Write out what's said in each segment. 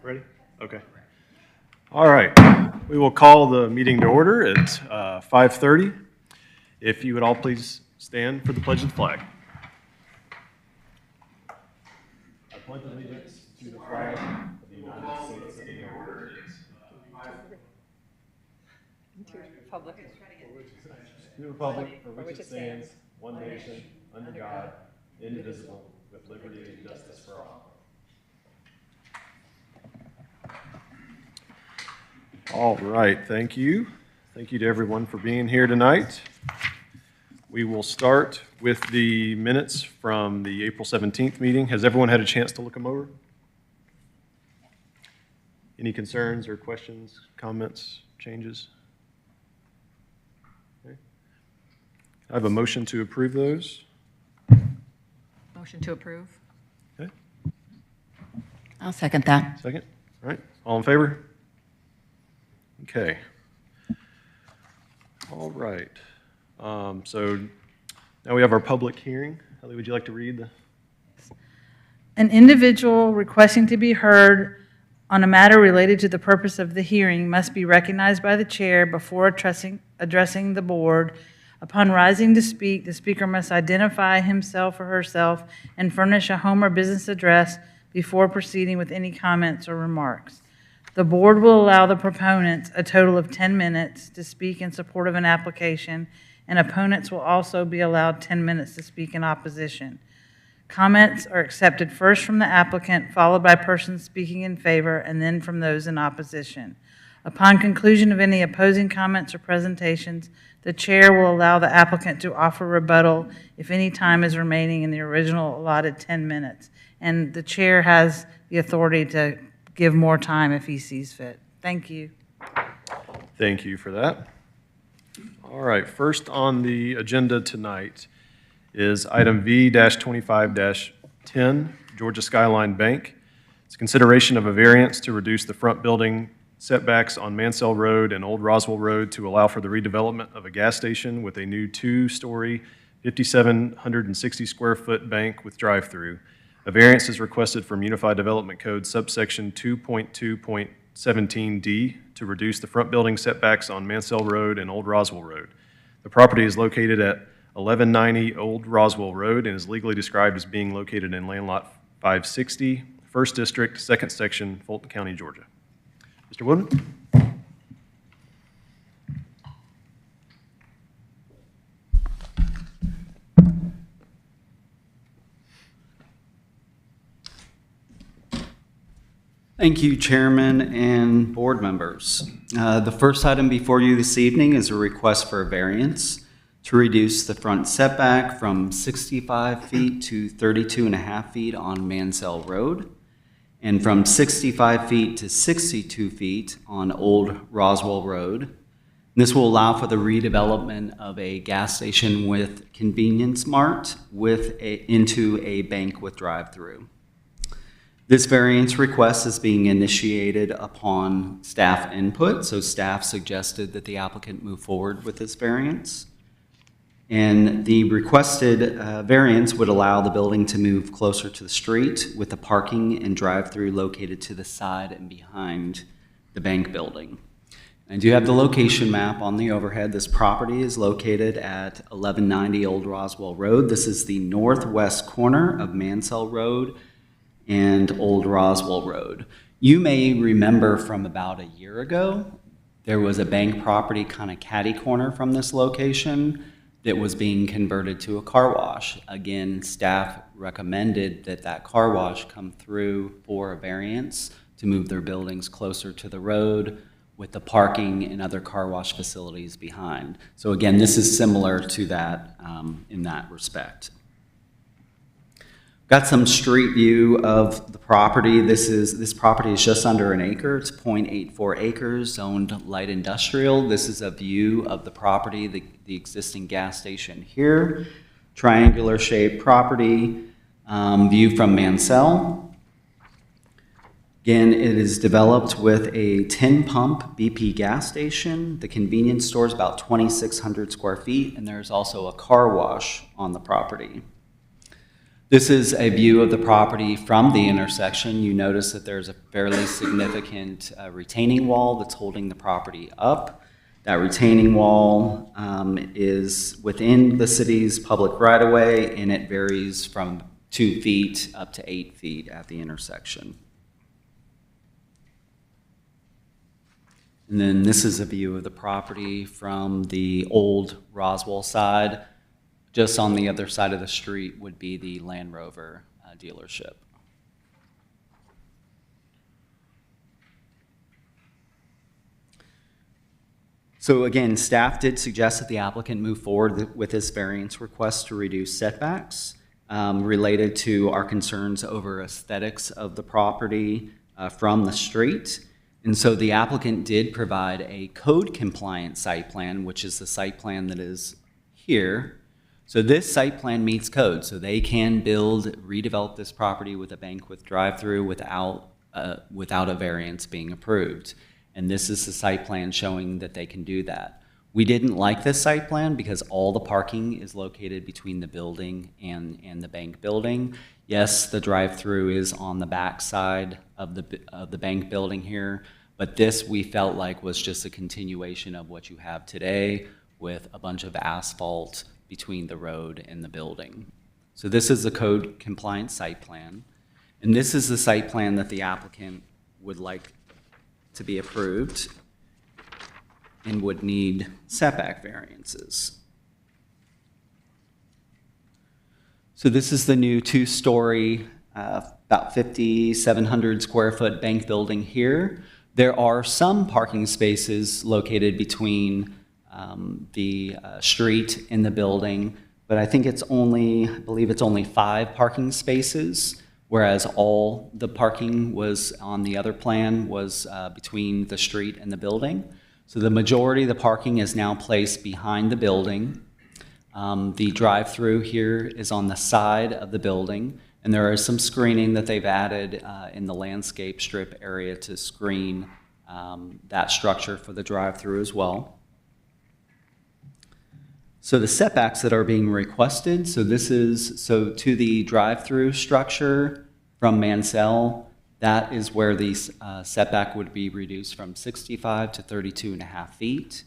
Ready? Okay. All right. We will call the meeting to order at 5:30. If you would all please stand for the pledge of the flag. I pledge allegiance to the flag of the United States of America. To the republic for which it stands, one nation, under God, indivisible, with liberty and justice for all. All right, thank you. Thank you to everyone for being here tonight. We will start with the minutes from the April 17th meeting. Has everyone had a chance to look them over? Any concerns or questions, comments, changes? Okay. I have a motion to approve those. Motion to approve. Okay, I'll second that. second. All right, all in favor? Okay. All right. So now we have our public hearing. Ellie, would you like to read the? An individual requesting to be heard on a matter related to the purpose of the hearing must be recognized by the chair before addressing the board. Upon rising to speak, the speaker must identify himself or herself and furnish a home or business address before proceeding with any comments or remarks. The board will allow the proponents a total of 10 minutes to speak in support of an application, and opponents will also be allowed 10 minutes to speak in opposition. Comments are accepted first from the applicant, followed by persons speaking in favor, and then from those in opposition. Upon conclusion of any opposing comments or presentations, the chair will allow the applicant to offer rebuttal if any time is remaining in the original allotted 10 minutes. And the chair has the authority to give more time if he sees fit. Thank you. Thank you for that. All right, first on the agenda tonight is item V-25-10, Georgia Skyline Bank. It's consideration of a variance to reduce the front building setbacks on Mansell Road and Old Roswell Road to allow for the redevelopment of a gas station with a new two-story, 5,760 square foot bank with drive-through. A variance is requested from Unified Development Code subsection 2.2.17D to reduce the front building setbacks on Mansell Road and Old Roswell Road. The property is located at 1190 Old Roswell Road and is legally described as being located in Land Lot 560, 1st District, 2nd Section, Fulton County, Georgia. Mr. Woodman? Thank you, Chairman and board members. The first item before you this evening is a request for a variance to reduce the front setback from 65 feet to 32.5 feet on Mansell Road and from 65 feet to 62 feet on Old Roswell Road. This will allow for the redevelopment of a gas station with convenience mart into a bank with drive-through. This variance request is being initiated upon staff input, so staff suggested that the applicant move forward with this variance. And the requested variance would allow the building to move closer to the street with the parking and drive-through located to the side and behind the bank building. I do have the location map on the overhead. This property is located at 1190 Old Roswell Road. This is the northwest corner of Mansell Road and Old Roswell Road. You may remember from about a year ago, there was a bank property kind of catty corner from this location that was being converted to a car wash. Again, staff recommended that that car wash come through for a variance to move their buildings closer to the road with the parking and other car wash facilities behind. So again, this is similar to that in that respect. Got some street view of the property. This property is just under an acre. It's 0.84 acres, zoned light industrial. This is a view of the property, the existing gas station here. Triangular shaped property, view from Mansell. Again, it is developed with a 10-pump BP gas station. The convenience store is about 2,600 square feet, and there's also a car wash on the property. This is a view of the property from the intersection. You notice that there's a fairly significant retaining wall that's holding the property up. That retaining wall is within the city's public right-of-way, and it varies from 2 feet up to 8 feet at the intersection. And then this is a view of the property from the old Roswell side. Just on the other side of the street would be the Land Rover dealership. So again, staff did suggest that the applicant move forward with this variance request to reduce setbacks related to our concerns over aesthetics of the property from the street. And so the applicant did provide a code-compliant site plan, which is the site plan that is here. So this site plan meets code, so they can redevelop this property with a bank with drive-through without a variance being approved. And this is the site plan showing that they can do that. We didn't like this site plan because all the parking is located between the building and the bank building. Yes, the drive-through is on the back side of the bank building here, but this we felt like was just a continuation of what you have today with a bunch of asphalt between the road and the building. So this is the code compliant site plan, and this is the site plan that the applicant would like to be approved and would need setback variances. So this is the new 2-story, about 5,700 square foot bank building here. There are some parking spaces located between the street and the building, but I think I believe it's only 5 parking spaces, whereas all the parking was on the other plan was between the street and the building. So the majority of the parking is now placed behind the building. The drive-through here is on the side of the building, and there is some screening that they've added in the landscape strip area to screen that structure for the drive-through as well. So the setbacks that are being requested, so to the drive-through structure from Mansell, that is where the setback would be reduced from 65 to 32.5 feet.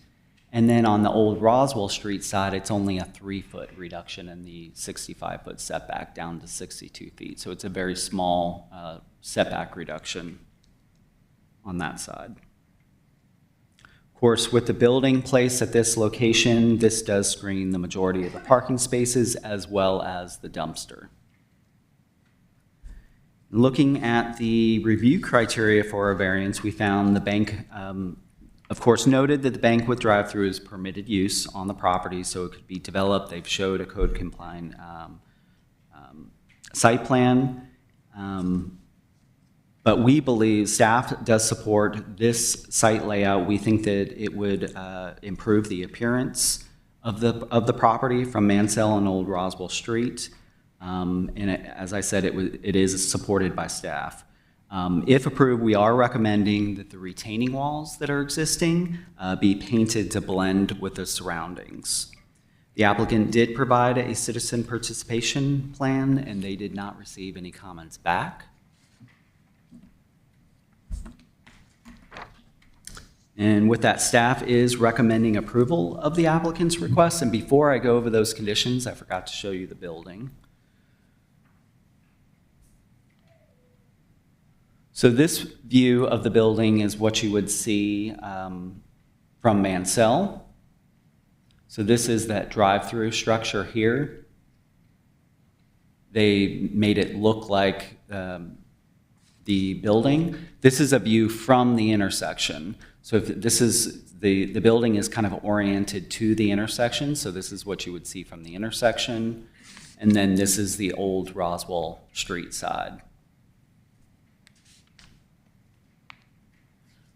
And then on the old Roswell Street side, it's only a 3-foot reduction in the 65-foot setback down to 62 feet. So it's a very small setback reduction on that side. Of course, with the building placed at this location, this does screen the majority of the parking spaces as well as the dumpster. Looking at the review criteria for a variance, we found the bank, of course, noted that the bank with drive-through is permitted use on the property, so it could be developed. They've showed a code-compliant site plan. But we believe staff does support this site layout. We think that it would improve the appearance of the property from Mansell and Old Roswell Street. As I said, it is supported by staff. If approved, we are recommending that the retaining walls that are existing be painted to blend with the surroundings. The applicant did provide a citizen participation plan, and they did not receive any comments back. And with that, staff is recommending approval of the applicant's request. And before I go over those conditions, I forgot to show you the building. So this view of the building is what you would see from Mansell. So this is that drive-through structure here. They made it look like the building. This is a view from the intersection. So if this is, the building is kind of oriented to the intersection, so this is what you would see from the intersection. And then this is the old Roswell Street side.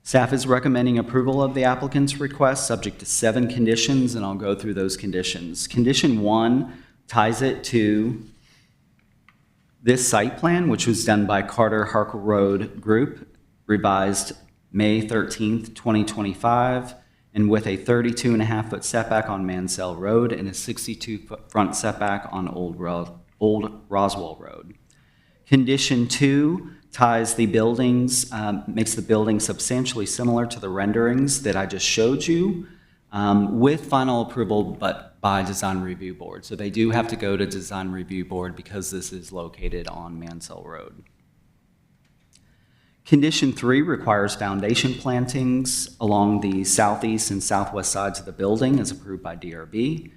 Staff is recommending approval of the applicant's request subject to 7 conditions, and I'll go through those conditions. Condition 1 ties it to this site plan, which was done by Carter Harker Road Group, revised May 13th, 2025, and with a 32.5-foot setback on Mansell Road and a 62-foot front setback on Old Old Roswell Road. Condition 2 ties the buildings, makes the building substantially similar to the renderings that I just showed you, with final approval, but by Design Review Board. So they do have to go to Design Review Board because this is located on Mansell Road. Condition 3 requires foundation plantings along the southeast and southwest sides of the building as approved by DRB.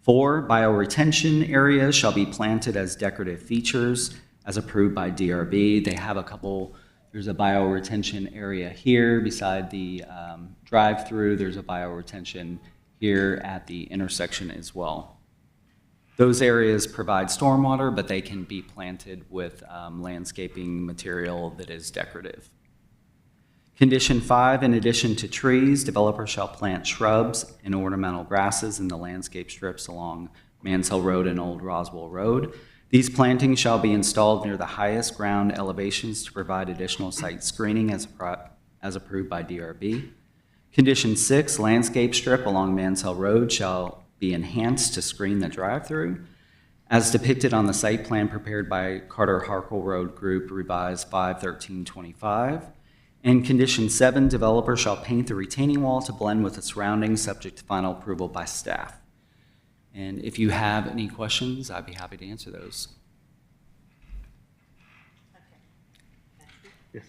4, bioretention areas shall be planted as decorative features as approved by DRB. They have a couple, there's a bioretention area here beside the drive-through. There's a bioretention here at the intersection as well. Those areas provide stormwater, but they can be planted with landscaping material that is decorative. Condition 5, in addition to trees, developers shall plant shrubs and ornamental grasses in the landscape strips along Mansell Road and Old Roswell Road. These plantings shall be installed near the highest ground elevations to provide additional site screening as approved by DRB. Condition 6, landscape strip along Mansell Road shall be enhanced to screen the drive-through as depicted on the site plan prepared by Carter Harkle Road Group, revised 5/13/25. And condition 7, developer shall paint the retaining wall to blend with the surroundings, subject to final approval by staff. And if you have any questions, I'd be happy to answer those. Yes.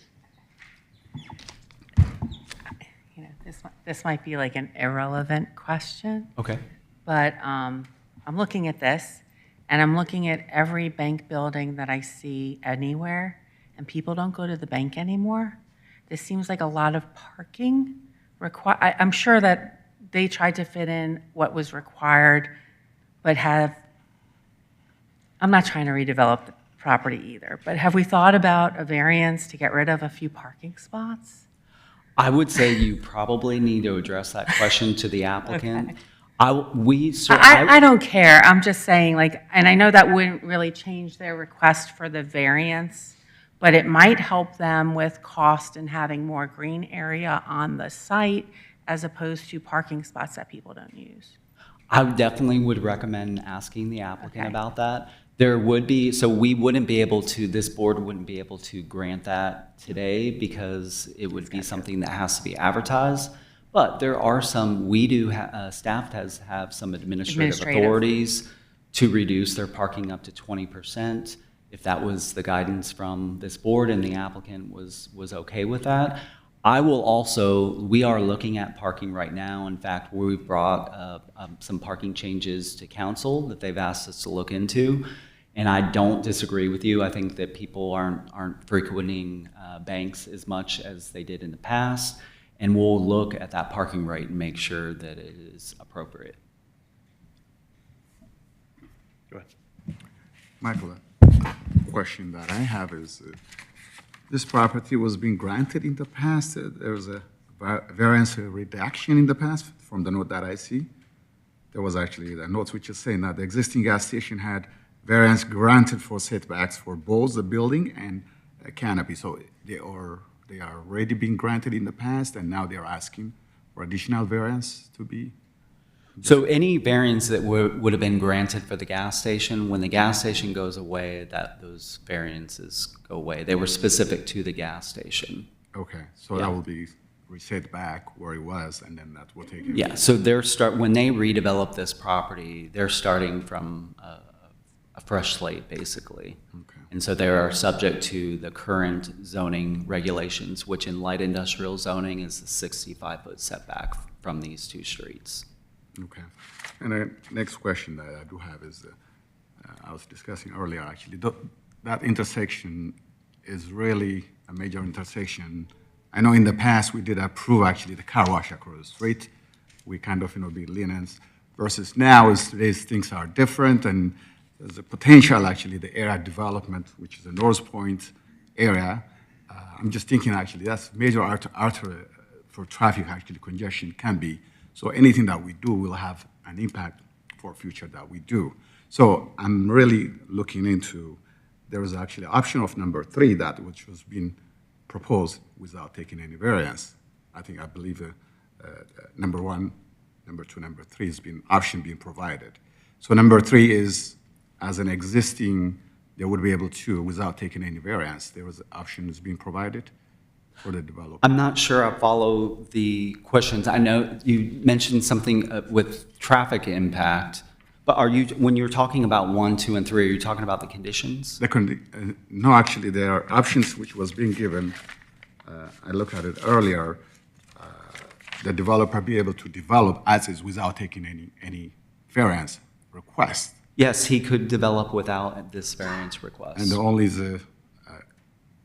You know, this might be like an irrelevant question, Okay. but I'm looking at this, and I'm looking at every bank building that I see anywhere, and people don't go to the bank anymore. This seems like a lot of parking. I'm sure that they tried to fit in what was required, but I'm not trying to redevelop the property either, but have we thought about a variance to get rid of a few parking spots? I would say you probably need to address that question to the applicant. Okay. I I don't care. I'm just saying, like, and I know that wouldn't really change their request for the variance, but it might help them with cost and having more green area on the site as opposed to parking spots that people don't use. definitely would recommend asking the applicant Okay. about that. There would be, so we wouldn't be able to, this board wouldn't be able to grant that today because it would be something that has to be advertised. But there are some, we do, staff have some administrative authorities to reduce their parking up to 20%. If that was the guidance from this board and the applicant was okay with that. I will also, we are looking at parking right now. In fact, we've brought some parking changes to council that they've asked us to look into. And I don't disagree with you. I think that people aren't frequenting banks as much as they did in the past. And we'll look at that parking rate and make sure that it is appropriate. Go ahead. Michael, a question that I have is, this property was being granted in the past. There was a variance reduction in the past from the note that I see. There was actually the notes which is saying that the existing gas station had variance granted for setbacks for both the building and a canopy. So they are already being granted in the past, and now they're asking for additional variance to be. So any variance that would have been granted for the gas station, when the gas station goes away, those variances go away. They were specific to the gas station. Okay, so Yeah. that will be reset back where it was, and then that will take it. Yeah, so when they redevelop this property, they're starting from a fresh slate, basically. Okay. And so they are subject to the current zoning regulations, which in light industrial zoning is the 65-foot setback from these two streets. Okay. And the next question that I do have is, I was discussing earlier, actually, that intersection is really a major intersection. I know in the past we did approve actually the car wash across the street. We kind of, be lenient versus now is today's things are different, and there's a potential actually the area development, which is the North Point area. I'm just thinking actually that's major artery for traffic actually congestion can be. So anything that we do will have an impact for future that we do. So I'm really looking into, there is actually option of number 3 which was being proposed without taking any variance. I believe number 1, number 2, number 3 has been option being provided. So number 3 is as an existing, they would be able to, without taking any variance, there was options being provided for the developer. I'm not sure I follow the questions. I know you mentioned something with traffic impact, but are you, when you're talking about 1, 2, and 3, are you talking about the conditions? No, actually, there are options which was being given. I looked at it earlier. The developer be able to develop as is without taking any variance request. Yes, he could develop without this variance request. And the only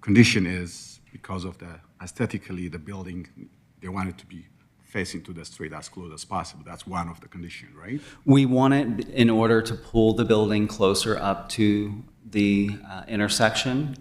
condition is because of the aesthetically, the building, they want it to be facing to the street as close as possible. That's one of the conditions, right? We want it in order to pull the building closer up to the intersection,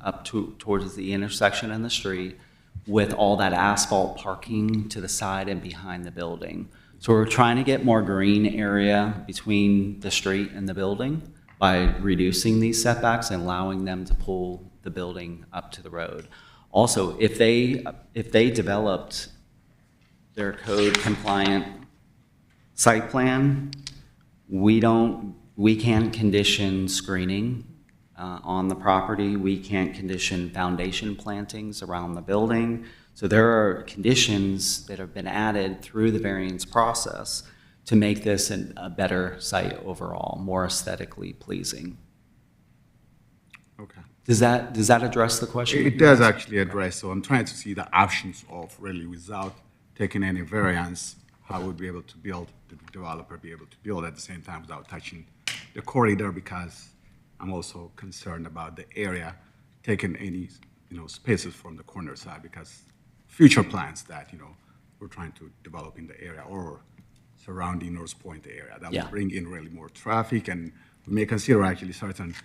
towards the intersection and the street, with all that asphalt parking to the side and behind the building. So we're trying to get more green area between the street and the building by reducing these setbacks and allowing them to pull the building up to the road. Also, if they developed their code compliant site plan, we can't condition screening on the property. We can't condition foundation plantings around the building. So there are conditions that have been added through the variance process to make this a better site overall, more aesthetically pleasing. Okay. Does that address the question? It does actually address, so I'm trying to see the options of really without taking any variance, how would be able to build, the developer be able to build at the same time without touching the corridor, because I'm also concerned about the area, taking any, spaces from the corner side, because future plans that, we're trying to develop in the area or surrounding North Point area, that Yeah. will bring in really more traffic, and we may consider actually certain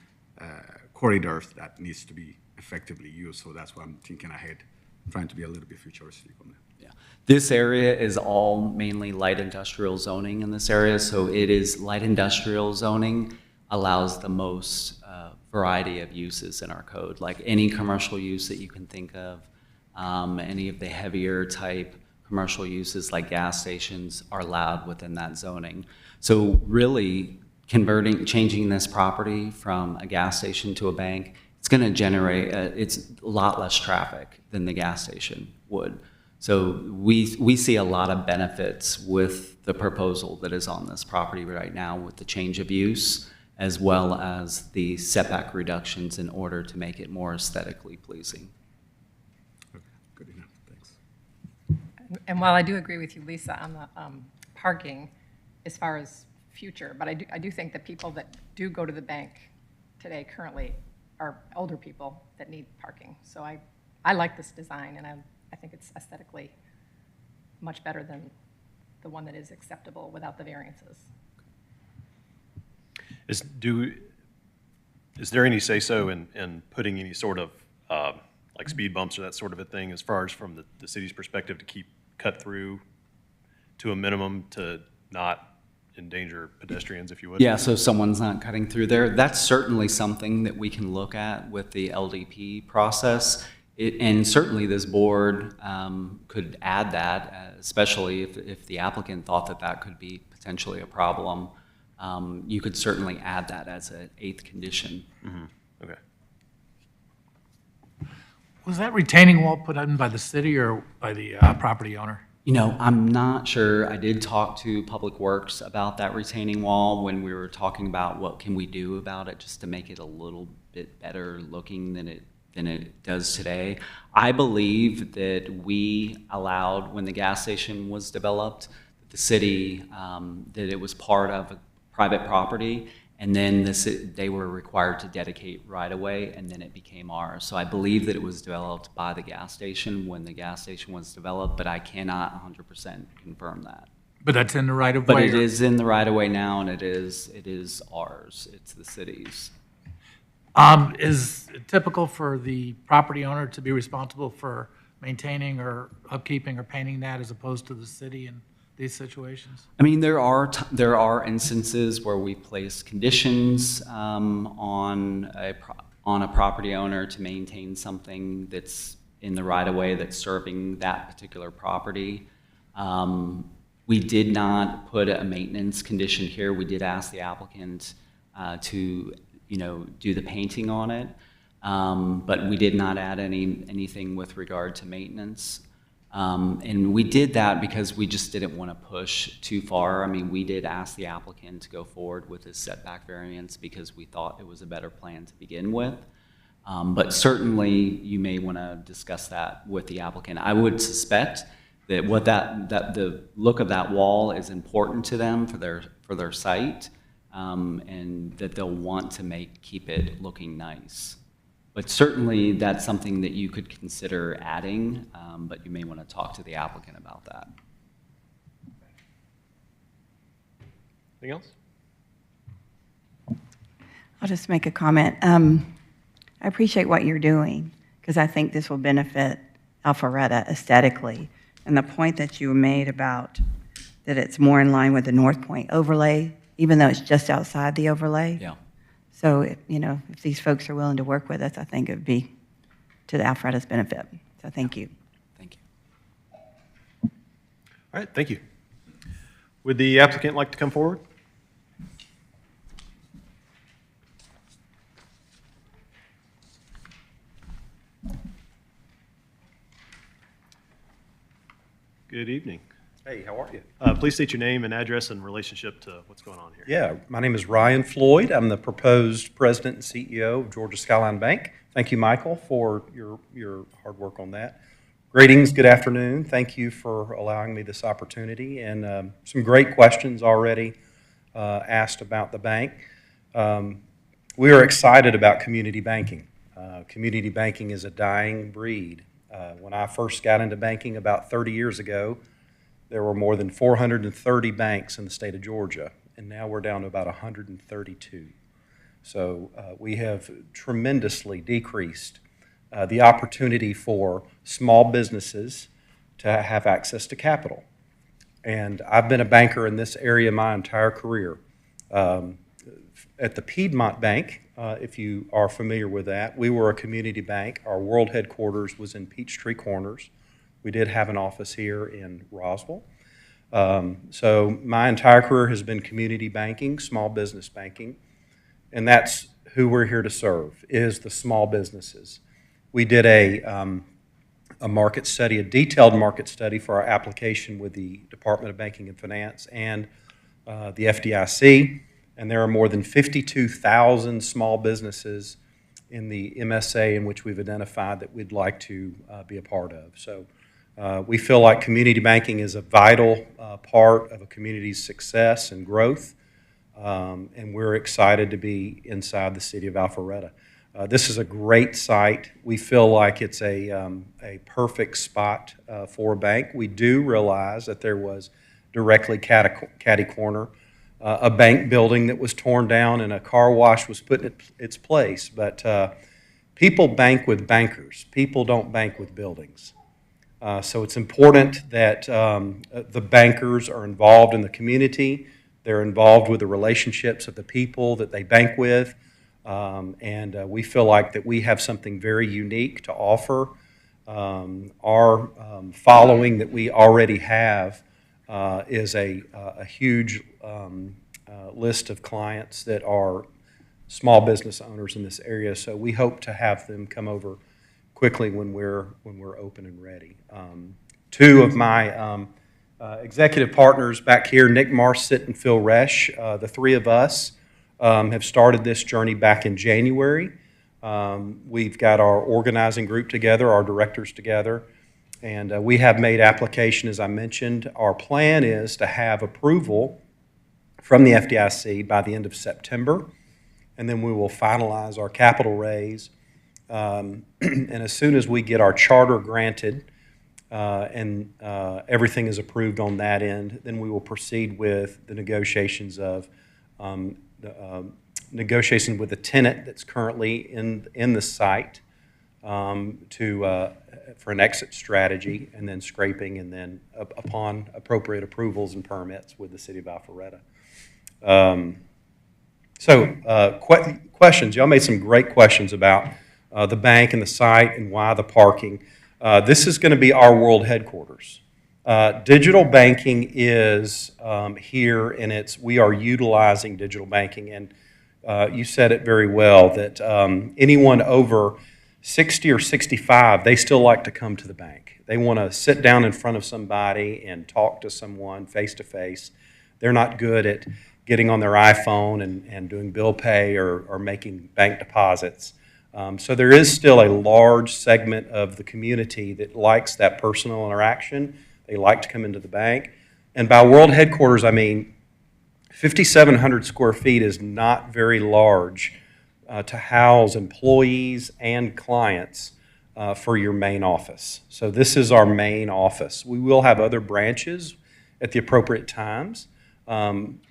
corridors that needs to be effectively used. So that's why I'm thinking ahead, trying to be a little bit futuristic on that. Yeah. This area is all mainly light industrial zoning in this area, so it is light industrial zoning allows the most variety of uses in our code, like any commercial use that you can think of, any of the heavier type commercial uses like gas stations are allowed within that zoning. So really changing this property from a gas station to a bank, it's going to generate, it's a lot less traffic than the gas station would. So we see a lot of benefits with the proposal that is on this property right now with the change of use, as well as the setback reductions in order to make it more aesthetically pleasing. Okay, good enough, thanks. And while I do agree with you, Lisa, on the parking as far as future, but I do think that people that do go to the bank today currently are older people that need parking. So I like this design, and I think it's aesthetically much better than the one that is acceptable without the variances. Is there any say-so in putting any sort of, like speed bumps or that sort of a thing, as far as from the city's perspective, to keep cut through to a minimum to not endanger pedestrians, if you would? Yeah, so someone's not cutting through there. That's certainly something that we can look at with the LDP process. And certainly this board could add that, especially if the applicant thought that that could be potentially a problem. You could certainly add that as an 8th condition. Mm-hmm. Okay. Was that retaining wall put in by the city or by the property owner? I'm not sure. I did talk to Public Works about that retaining wall when we were talking about what can we do about it just to make it a little bit better looking than it does today. I believe that we allowed, when the gas station was developed, the city, that it was part of a private property, and then they were required to dedicate right-of-way, and then it became ours. So I believe that it was developed by the gas station when the gas station was developed, but I cannot 100% confirm that. But that's in the right of way? But it is in the right-of-way now, and it is ours. It's the city's. Is it typical for the property owner to be responsible for maintaining or upkeeping or painting that as opposed to the city in these situations? I mean, there are instances where we place conditions on a property owner to maintain something that's in the right-of-way that's serving that particular property. We did not put a maintenance condition here. We did ask the applicant to do the painting on it. But we did not add anything with regard to maintenance. And we did that because we just didn't want to push too far. I mean, we did ask the applicant to go forward with his setback variance because we thought it was a better plan to begin with. But certainly, you may want to discuss that with the applicant. I would suspect that the look of that wall is important to them for their site, and that they'll want to keep it looking nice. But certainly, that's something that you could consider adding, but you may want to talk to the applicant about that. Anything else? I'll just make a comment. I appreciate what you're doing because I think this will benefit Alpharetta aesthetically. And the point that you made about that it's more in line with the North Point overlay, even though it's just outside the overlay. Yeah. So, if these folks are willing to work with us, I think it would be to the Alpharetta's benefit. So thank you. Thank you. All right, thank you. Would the applicant like to come forward? Good evening. Hey, how are you? Please state your name and address in relationship to what's going on here. Yeah, my name is Ryan Floyd. I'm the proposed president and CEO of Georgia Skyline Bank. Thank you, Michael, for your hard work on that. Greetings, good afternoon. Thank you for allowing me this opportunity and some great questions already asked about the bank. We are excited about community banking. Community banking is a dying breed. When I first got into banking about 30 years ago, there were more than 430 banks in the state of Georgia, and now we're down to about 132. So we have tremendously decreased the opportunity for small businesses to have access to capital. And I've been a banker in this area my entire career. At the Piedmont Bank, if you are familiar with that, we were a community bank. Our world headquarters was in Peachtree Corners. We did have an office here in Roswell. So my entire career has been community banking, small business banking, and that's who we're here to serve, is the small businesses. We did a market study, a detailed market study for our application with the Department of Banking and Finance and the FDIC, and there are more than 52,000 small businesses in the MSA in which we've identified that we'd like to be a part of. So we feel like community banking is a vital part of a community's success and growth, and we're excited to be inside the city of Alpharetta. This is a great site. We feel like it's a perfect spot for a bank. We do realize that there was directly catty corner a bank building that was torn down and a car wash was put in its place. But people bank with bankers. People don't bank with buildings. So it's important that the bankers are involved in the community. They're involved with the relationships of the people that they bank with. And we feel like that we have something very unique to offer. Our following that we already have is a huge list of clients that are small business owners in this area. So we hope to have them come over quickly when we're open and ready. Two of my executive partners back here, Nick Marsit and Phil Resch, the three of us have started this journey back in January. We've got our organizing group together, our directors together, and we have made application, as I mentioned. Our plan is to have approval from the FDIC by the end of September, and then we will finalize our capital raise. And as soon as we get our charter granted and everything is approved on that end, then we will proceed with the negotiations of negotiations with the tenant that's currently in the site for an exit strategy, and then scraping, and then upon appropriate approvals and permits with the city of Alpharetta. Questions. Y'all made some great questions about the bank and the site and why the parking. This is going to be our world headquarters. Digital banking is here, and we are utilizing digital banking. And you said it very well, that anyone over 60 or 65, they still like to come to the bank. They want to sit down in front of somebody and talk to someone face to face. They're not good at getting on their iPhone and doing bill pay or making bank deposits. So there is still a large segment of the community that likes that personal interaction. They like to come into the bank. And by world headquarters, I mean 5,700 square feet is not very large to house employees and clients for your main office. So this is our main office. We will have other branches at the appropriate times,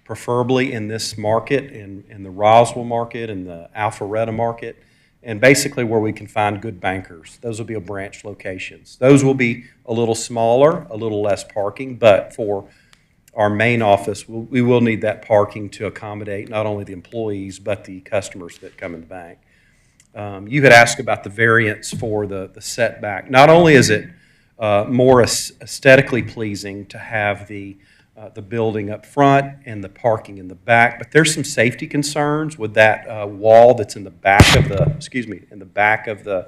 preferably in this market, in the Roswell market, in the Alpharetta market, and basically where we can find good bankers. Those will be branch locations. Those will be a little smaller, a little less parking, but for our main office, we will need that parking to accommodate not only the employees, but the customers that come in the bank. You had asked about the variance for the setback. Not only is it more aesthetically pleasing to have the building up front and the parking in the back, but there's some safety concerns with that wall that's in the back of the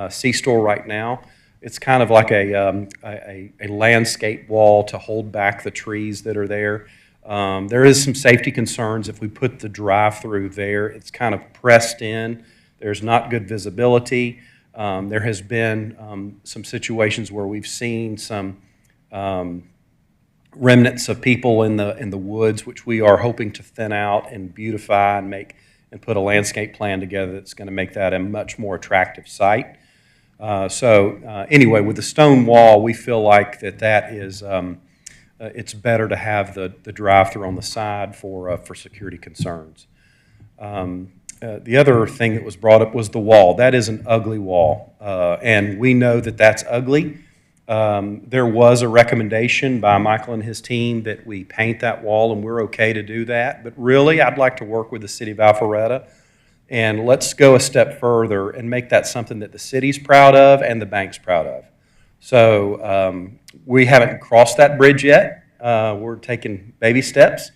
C-store right now. It's kind of like a landscape wall to hold back the trees that are there. There is some safety concerns if we put the drive-through there. It's kind of pressed in. There's not good visibility. There has been some situations where we've seen some remnants of people in the woods, which we are hoping to thin out and beautify and put a landscape plan together that's going to make that a much more attractive site. Anyway, with the stone wall, we feel like that is it's better to have the drive-through on the side for security concerns. The other thing that was brought up was the wall. That is an ugly wall, and we know that that's ugly. There was a recommendation by Michael and his team that we paint that wall, and we're okay to do that. But really, I'd like to work with the city of Alpharetta, and let's go a step further and make that something that the city's proud of and the bank's proud of. So we haven't crossed that bridge yet. We're taking baby steps.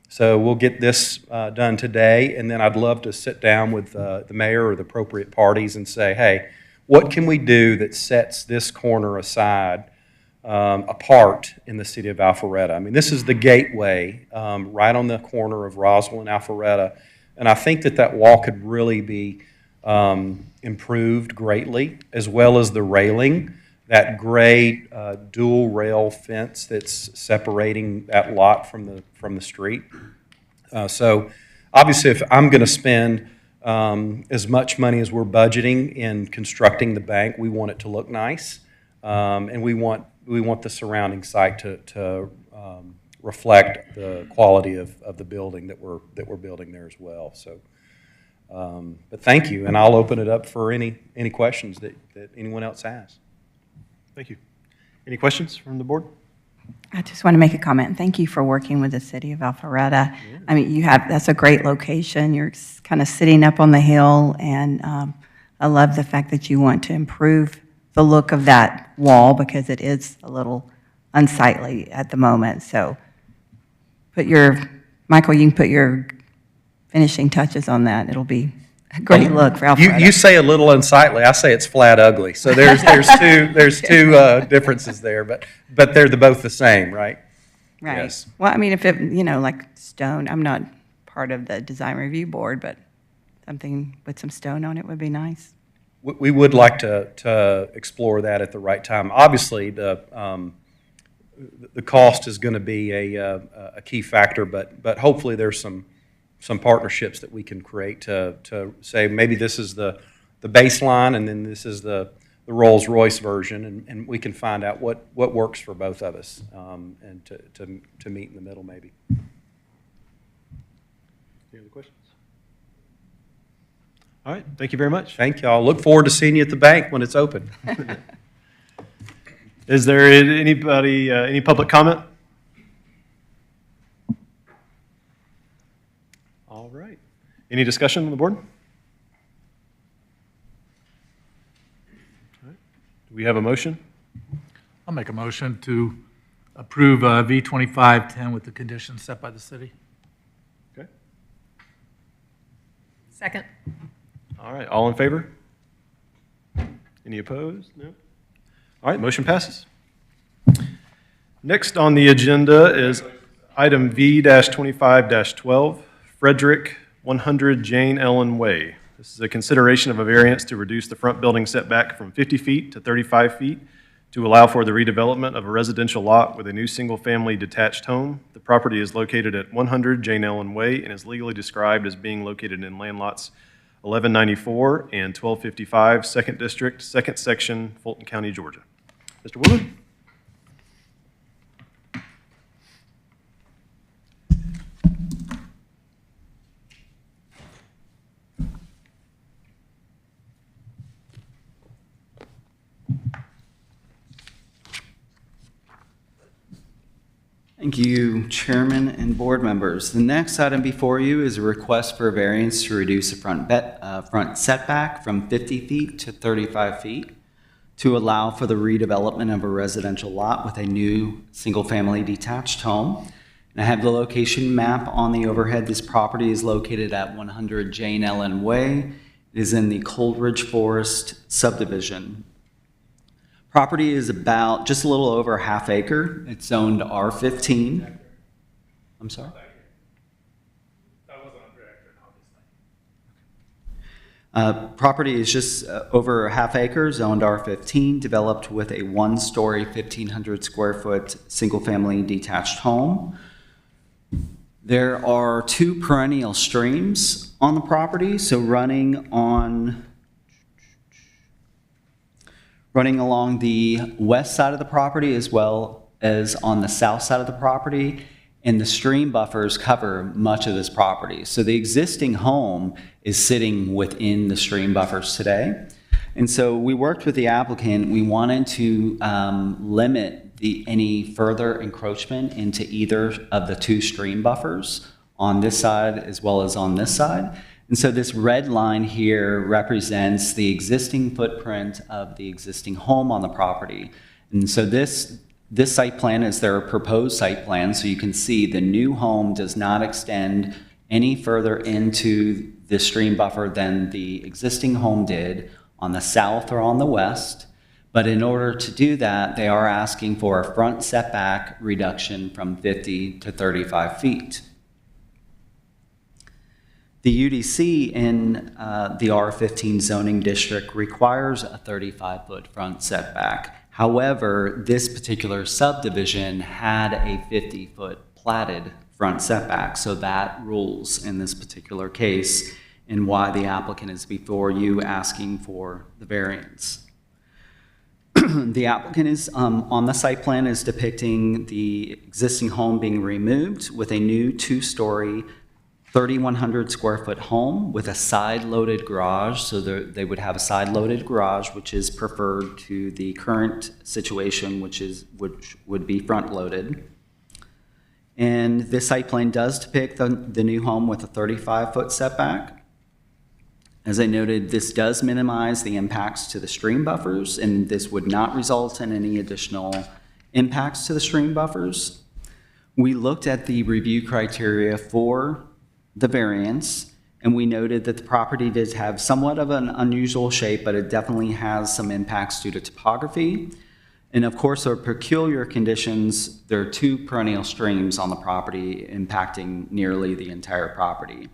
So we'll get this done today, and then I'd love to sit down with the mayor or the appropriate parties and say, hey, what can we do that sets this corner aside apart in the city of Alpharetta? I mean, this is the gateway right on the corner of Roswell and Alpharetta, and I think that wall could really be improved greatly, as well as the railing, that gray dual rail fence that's separating that lot from the street. So obviously, if I'm going to spend as much money as we're budgeting in constructing the bank, we want it to look nice, and we want the surrounding site to reflect the quality of the building that we're building there as well. So, but thank you, and I'll open it up for any questions that anyone else has. Thank you. Any questions from the board? I just want to make a comment. Thank you for working with the city of Alpharetta. I mean, that's a great location. You're kind of sitting up on the hill, and I love the fact that you want to improve the look of that wall because it is a little unsightly at the moment. So Michael, you can put your finishing touches on that. It'll be a great look for Alpharetta. You say a little unsightly. I say it's flat ugly. So there's two differences there, but they're both the same, right? Right. Yes. Well, I mean, if it, like stone, I'm not part of the design review board, but something with some stone on it would be nice. We would like to explore that at the right time. Obviously, the cost is going to be a key factor, but hopefully there's some partnerships that we can create to say maybe this is the baseline and then this is the Rolls-Royce version, and we can find out what works for both of us and to meet in the middle maybe. Any other questions? All right, thank you very much. Thank y'all. Look forward to seeing you at the bank when it's open. Is there anybody, any public comment? All right. Any discussion on the board? All right. Do we have a motion? I'll make a motion to approve V2510 with the conditions set by the city. Okay. Second. All right, all in favor? Any opposed? No? All right, motion passes. Next on the agenda is item V-25-12, Frederick 100 Jane Ellen Way. This is a consideration of a variance to reduce the front building setback from 50 feet to 35 feet to allow for the redevelopment of a residential lot with a new single-family detached home. The property is located at 100 Jane Ellen Way and is legally described as being located in land lots 1194 and 1255, 2nd District, 2nd Section, Fulton County, Georgia. Mr. Wood? Thank you, Chairman and board members. The next item before you is a request for a variance to reduce the front setback from 50 feet to 35 feet to allow for the redevelopment of a residential lot with a new single-family detached home. And I have the location map on the overhead. This property is located at 100 Jane Ellen Way. It is in the Coleridge Forest subdivision. Property is about just a little over a half acre. It's zoned R15. I'm sorry? Property is just over a half acre, zoned R15, developed with a one-story, 1,500 square foot, single-family detached home. There are 2 perennial streams on the property, so running along the west side of the property as well as on the south side of the property, and the stream buffers cover much of this property. So the existing home is sitting within the stream buffers today. And so we worked with the applicant. We wanted to limit any further encroachment into either of the 2 stream buffers on this side as well as on this side. And so this red line here represents the existing footprint of the existing home on the property. And so this site plan is their proposed site plan, so you can see the new home does not extend any further into the stream buffer than the existing home did on the south or on the west. But in order to do that, they are asking for a front setback reduction from 50 to 35 feet. The UDC in the R15 zoning district requires a 35-foot front setback. However, this particular subdivision had a 50-foot platted front setback, so that rules in this particular case and why the applicant is before you asking for the variance. The applicant is on the site plan is depicting the existing home being removed with a new 2-story 3,100 square foot home with a side-loaded garage. So they would have a side-loaded garage, which is preferred to the current situation, which would be front-loaded. And this site plan does depict the new home with a 35-foot setback. As I noted, this does minimize the impacts to the stream buffers, and this would not result in any additional impacts to the stream buffers. We looked at the review criteria for the variance, and we noted that the property does have somewhat of an unusual shape, but it definitely has some impacts due to topography. And of course, there are peculiar conditions. There are 2 perennial streams on the property impacting nearly the entire property.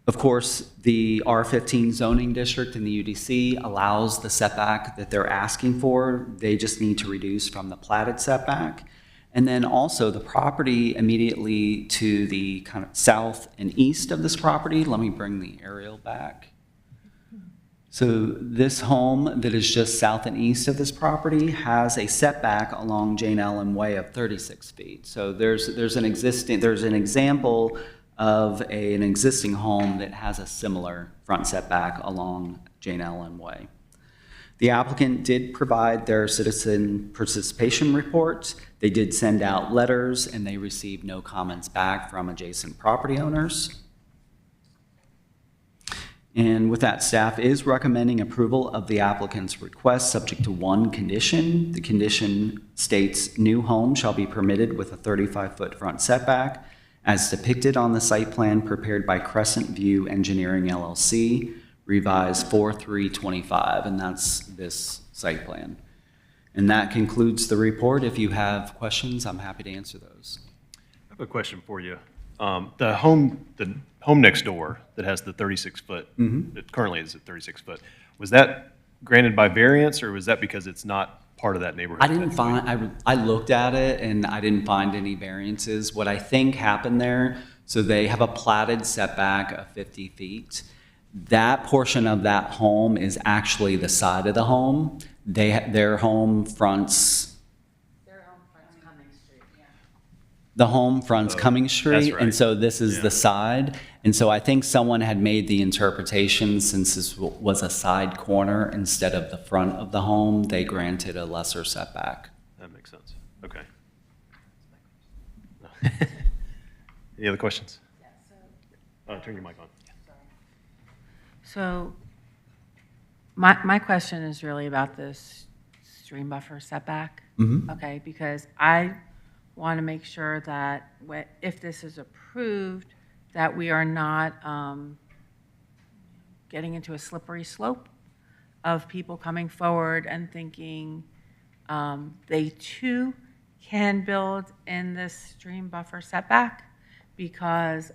Of course, the R15 zoning district in the UDC allows the setback that they're asking for. They just need to reduce from the platted setback. And then also the property immediately to the kind of south and east of this property. Let me bring the aerial back. So this home that is just south and east of this property has a setback along Jane Ellen Way of 36 feet. So there's an example of an existing home that has a similar front setback along Jane Ellen Way. The applicant did provide their citizen participation report. They did send out letters, and they received no comments back from adjacent property owners. And with that, staff is recommending approval of the applicant's request subject to 1 condition. The condition states new home shall be permitted with a 35-foot front setback, as depicted on the site plan prepared by Crescent View Engineering LLC, revised 4/3/25, and that's this site plan. And that concludes the report. If you have questions, I'm happy to answer those. I have a question for you. The home next door that has the 36-foot, that currently is at 36 foot, was that granted by variance, or was that because it's not part of that neighborhood? I didn't find, I looked at it and I didn't find any variances. What I think happened there, so they have a platted setback of 50 feet. That portion of that home is actually the side of the home. Their home fronts. The home fronts Cumming Street, right. and so this is Yeah. the side. And so I think someone had made the interpretation, since this was a side corner instead of the front of the home, they granted a lesser setback. That makes sense. Okay. Any other questions? Turn your mic on. So my question is really about this stream buffer setback. Okay, because I want to make sure that if this is approved, that we are not getting into a slippery slope of people coming forward and thinking they too can build in this stream buffer setback, because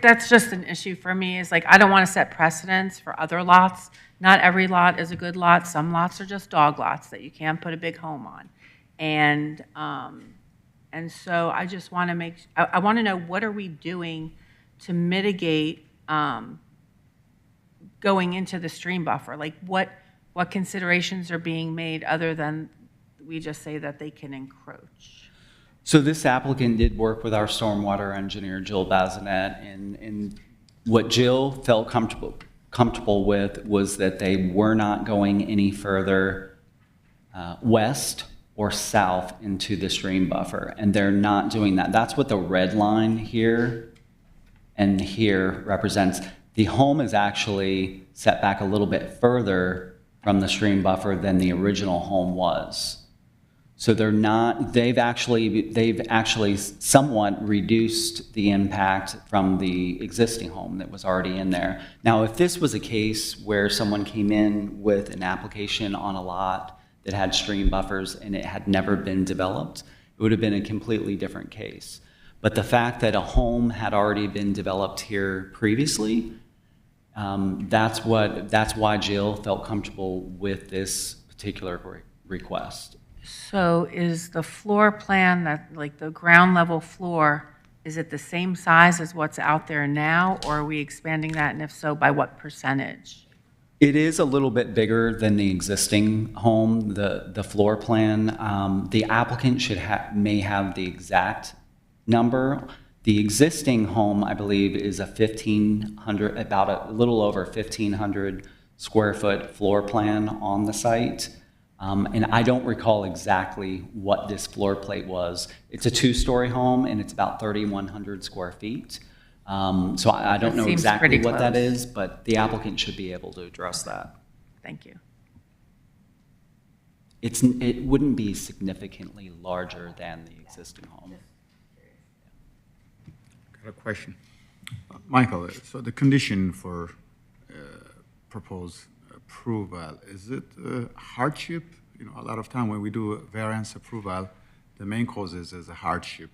that's just an issue for me. Is like, I don't want to set precedents for other lots. Not every lot is a good lot. Some lots are just dog lots that you can't put a big home on. And so I just want to I want to know, what are we doing to mitigate going into the stream buffer? Like, what considerations are being made other than we just say that they can encroach? So this applicant did work with our stormwater engineer, Jill Bazinet, and what Jill felt comfortable with was that they were not going any further west or south into the stream buffer, and they're not doing that. That's what the red line here and here represents. The home is actually set back a little bit further from the stream buffer than the original home was. So they've actually somewhat reduced the impact from the existing home that was already in there. Now, if this was a case where someone came in with an application on a lot that had stream buffers and it had never been developed, it would have been a completely different case. But the fact that a home had already been developed here previously, that's why Jill felt comfortable with this particular request. So is the floor plan, that like the ground level floor, is it the same size as what's out there now, or are we expanding that, and if so, by what percentage? It is a little bit bigger than the existing home, the floor plan. The applicant may have the exact number. The existing home, I believe, is a 1,500, about a little over 1,500 square foot floor plan on the site. And I don't recall exactly what this floor plate was. It's a 2-story home, and it's about 3,100 square feet. So I don't That know seems exactly pretty what that close. is, but the applicant should be able to address that. Thank you. It wouldn't be significantly larger than the existing home. Got a question. Michael, so the condition for proposed approval, is it hardship? You know, a lot of time when we do a variance approval, the main causes is a hardship.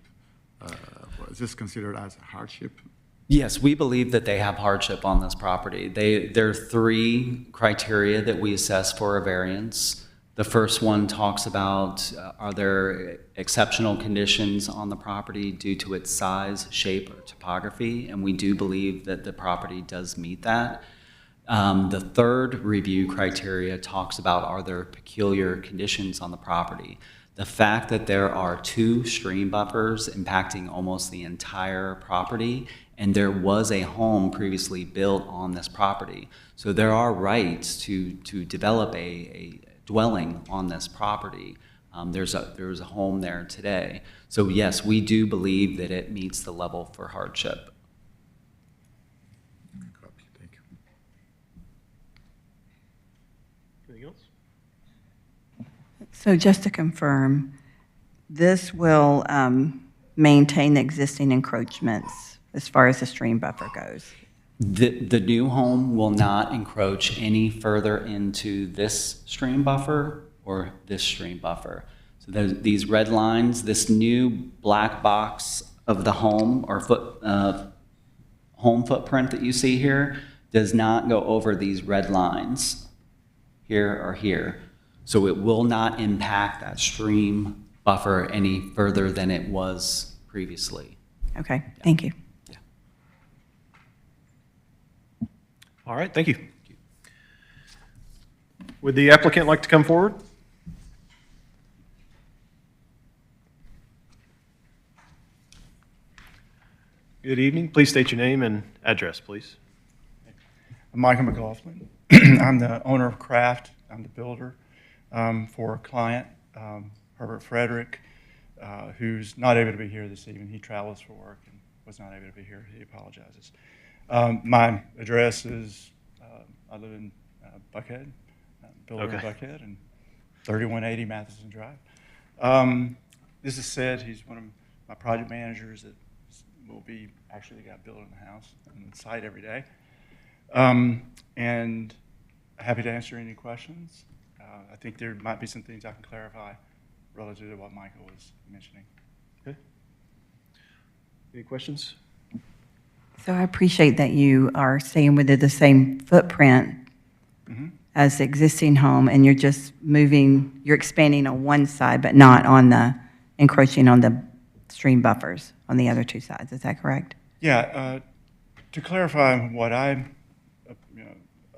Is this considered as a hardship? Yes, we believe that they have hardship on this property. There are 3 criteria that we assess for a variance. The first one talks about, are there exceptional conditions on the property due to its size, shape, or topography? And we do believe that the property does meet that. The third review criteria talks about, are there peculiar conditions on the property? The fact that there are 2 stream buffers impacting almost the entire property, and there was a home previously built on this property. So there are rights to develop a dwelling on this property. There's a home there today. So yes, we do believe that it meets the level for hardship. Copy, thank you. Anything else? So just to confirm, this will maintain the existing encroachments as far as the stream buffer goes. The new home will not encroach any further into this stream buffer or this stream buffer. So these red lines, this new black box of the home or home footprint that you see here does not go over these red lines here or here. So it will not impact that stream buffer any further than it was previously. Okay, thank you. All right, thank you. Would the applicant like to come forward? Good evening. Please state your name and address, please. I'm Michael McLaughlin. I'm the owner of Craft. I'm the builder for a client, Herbert Frederick, who's not able to be here this evening. He travels for work and was not able to be here. He apologizes. My address is, I live in Buckhead, builder of Buckhead, and 3180 Matheson Drive. This is Sid. He's one of my project managers that will be actually the guy building the house on the site every day. And happy to answer any questions. I think there might be some things I can clarify relative to what Michael was mentioning. Okay. Any questions? So I appreciate that you are staying within the same footprint as the existing home, and you're just moving, you're expanding on one side, but not on the, encroaching on the stream buffers on the other two sides. Is that correct? Yeah, to clarify what I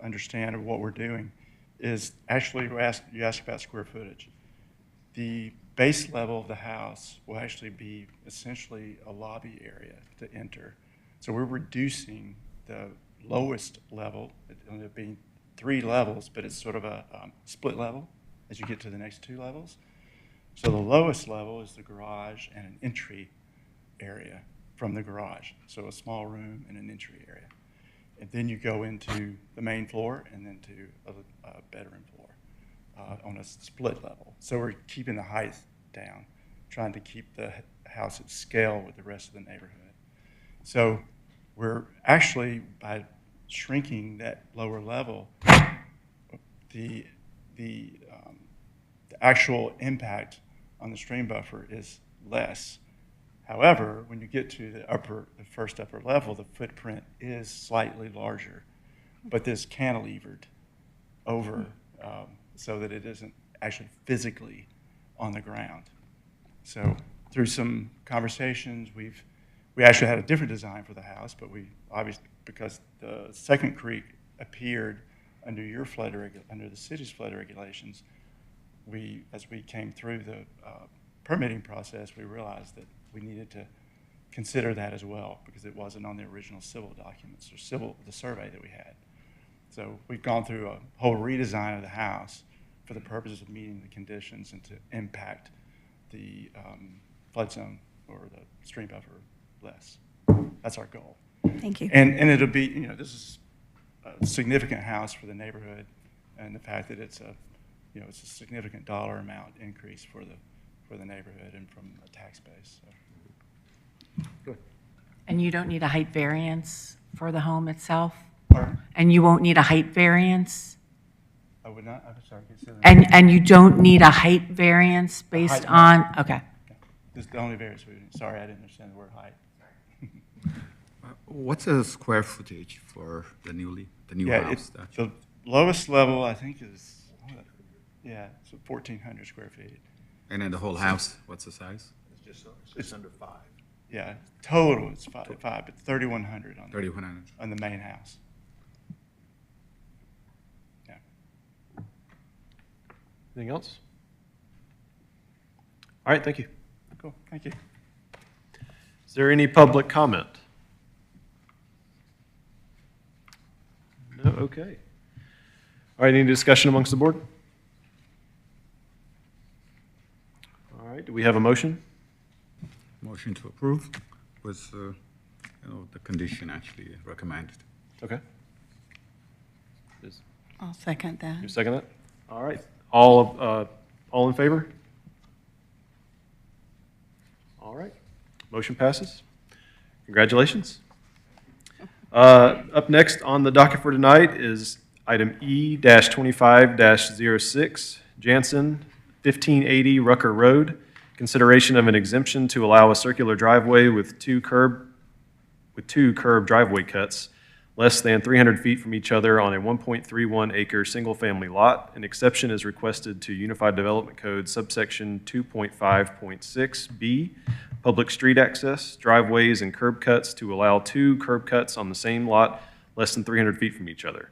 understand of what we're doing is actually, you asked about square footage. The base level of the house will actually be essentially a lobby area to enter. So we're reducing the lowest level, it ended up being 3 levels, but it's sort of a split level as you get to the next 2 levels. So the lowest level is the garage and an entry area from the garage. So a small room and an entry area. And then you go into the main floor and then to a bedroom floor on a split level. So we're keeping the height down, trying to keep the house at scale with the rest of the neighborhood. So we're actually, by shrinking that lower level, the actual impact on the stream buffer is less. However, when you get to the first upper level, the footprint is slightly larger, but this cantilevered over so that it isn't actually physically on the ground. So through some conversations, we actually had a different design for the house, but we obviously, because the Second Creek appeared under under the city's flood regulations, as we came through the permitting process, we realized that we needed to consider that as well because it wasn't on the original civil documents or the survey that we had. So we've gone through a whole redesign of the house for the purposes of meeting the conditions and to impact the flood zone or the stream buffer less. That's our goal. Thank you. And it'll be, this is a significant house for the neighborhood, and the fact that it's it's a significant dollar amount increase for the neighborhood and from a tax base. So. Good. And you don't need a height variance for the home itself? Pardon? And you won't need a height variance? I would not. I'm sorry. Can you say that? And you don't need a height variance based height, no. on, okay. This is the only variance we need. Sorry, I didn't understand the word height. What's the square footage for the new house? The lowest level, I think, is, it's 1,400 square feet. And then the whole house, what's the size? It's under 5. Yeah, total it's 5, but 3,100 on 3,100. on the main house. Yeah. Anything else? All right, thank you. Cool. Thank you. Is there any public comment? No, okay. All right, any discussion amongst the board? All right, do we have a motion? Motion to approve with the condition actually recommended. Okay. I'll second that. You second that? All right. All in favor? All right. Motion passes. Congratulations. Up next on the docket for tonight is item E-25-06, Jansen, 1580 Rucker Road. Consideration of an exemption to allow a circular driveway with two curb driveway cuts less than 300 feet from each other on a 1.31 acre single-family lot. An exception is requested to Unified Development Code subsection 2.5.6B, public street access, driveways, and curb cuts to allow two curb cuts on the same lot less than 300 feet from each other.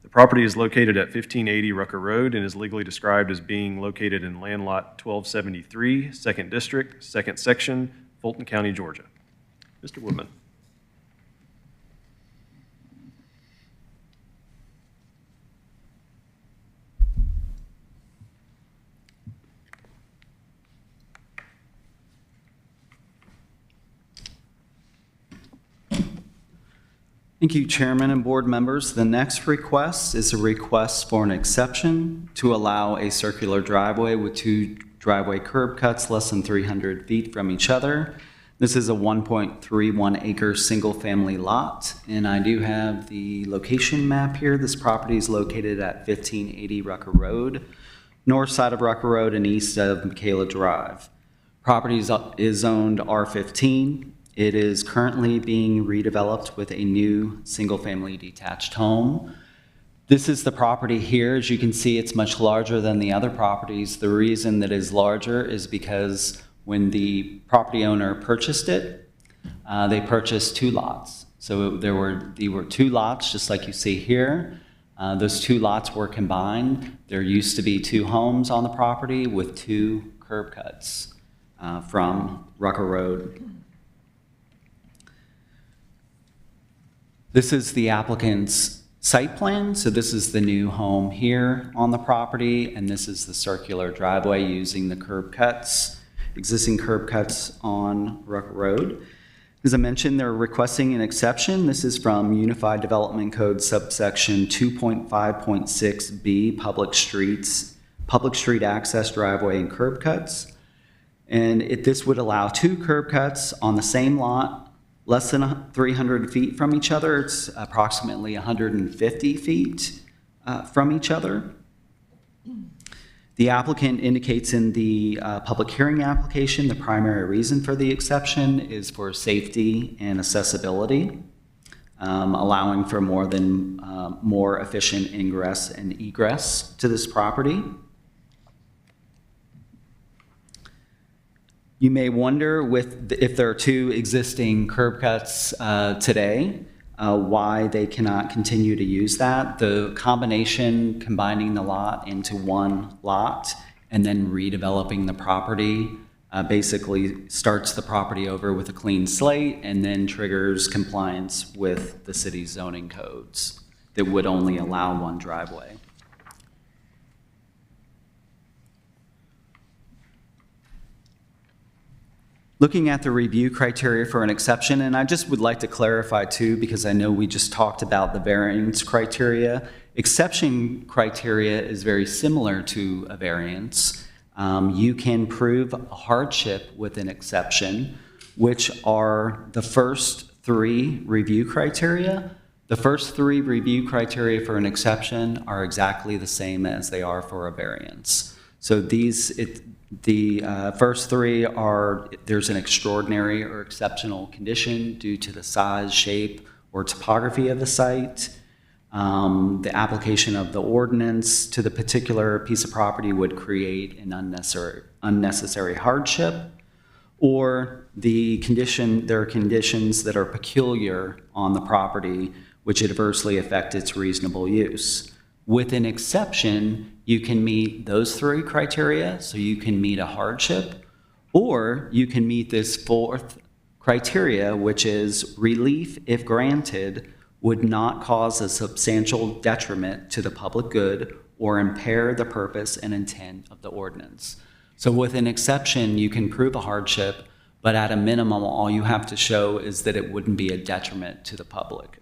The property is located at 1580 Rucker Road and is legally described as being located in Land Lot 1273, 2nd District, 2nd Section, Fulton County, Georgia. Mr. Woodman. Thank you, Chairman and board members. The next request is a request for an exception to allow a circular driveway with two driveway curb cuts less than 300 feet from each other. This is a 1.31 acre single-family lot, and I do have the location map here. This property is located at 1580 Rucker Road, north side of Rucker Road and east of Michaela Drive. Property is zoned R15. It is currently being redeveloped with a new single-family detached home. This is the property here. As you can see, it's much larger than the other properties. The reason that it is larger is because when the property owner purchased it, they purchased two lots. So there were two lots, just like you see here. Those two lots were combined. There used to be two homes on the property with two curb cuts from Rucker Road. This is the applicant's site plan. So this is the new home here on the property, and this is the circular driveway using the curb cuts, existing curb cuts on Rucker Road. As I mentioned, they're requesting an exception. This is from Unified Development Code subsection 2.5.6B, public street access driveway and curb cuts. And this would allow two curb cuts on the same lot less than 300 feet from each other. It's approximately 150 feet from each other. The applicant indicates in the public hearing application the primary reason for the exception is for safety and accessibility, allowing for more efficient ingress and egress to this property. You may wonder if there are two existing curb cuts today, why they cannot continue to use that. The combination, combining the lot into one lot and then redeveloping the property basically starts the property over with a clean slate and then triggers compliance with the city's zoning codes that would only allow one driveway. Looking at the review criteria for an exception, and I just would like to clarify too, because I know we just talked about the variance criteria. Exception criteria is very similar to a variance. You can prove a hardship with an exception, which are the first three review criteria. The first three review criteria for an exception are exactly the same as they are for a variance. So the first three are there's an extraordinary or exceptional condition due to the size, shape, or topography of the site. The application of the ordinance to the particular piece of property would create an unnecessary hardship, or there are conditions that are peculiar on the property which adversely affect its reasonable use. With an exception, you can meet those three criteria, so you can meet a hardship, or you can meet this fourth criteria, which is relief, if granted, would not cause a substantial detriment to the public good or impair the purpose and intent of the ordinance. So with an exception, you can prove a hardship, but at a minimum, all you have to show is that it wouldn't be a detriment to the public.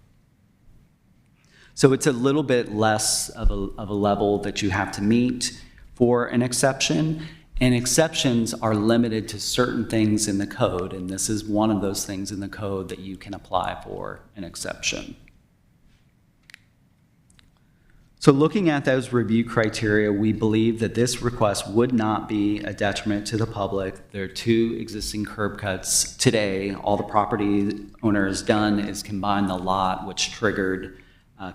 So it's a little bit less of a level that you have to meet for an exception. And exceptions are limited to certain things in the code, and this is one of those things in the code that you can apply for an exception. So looking at those review criteria, we believe that this request would not be a detriment to the public. There are 2 existing curb cuts today. All the property owner has done is combine the lot, which triggered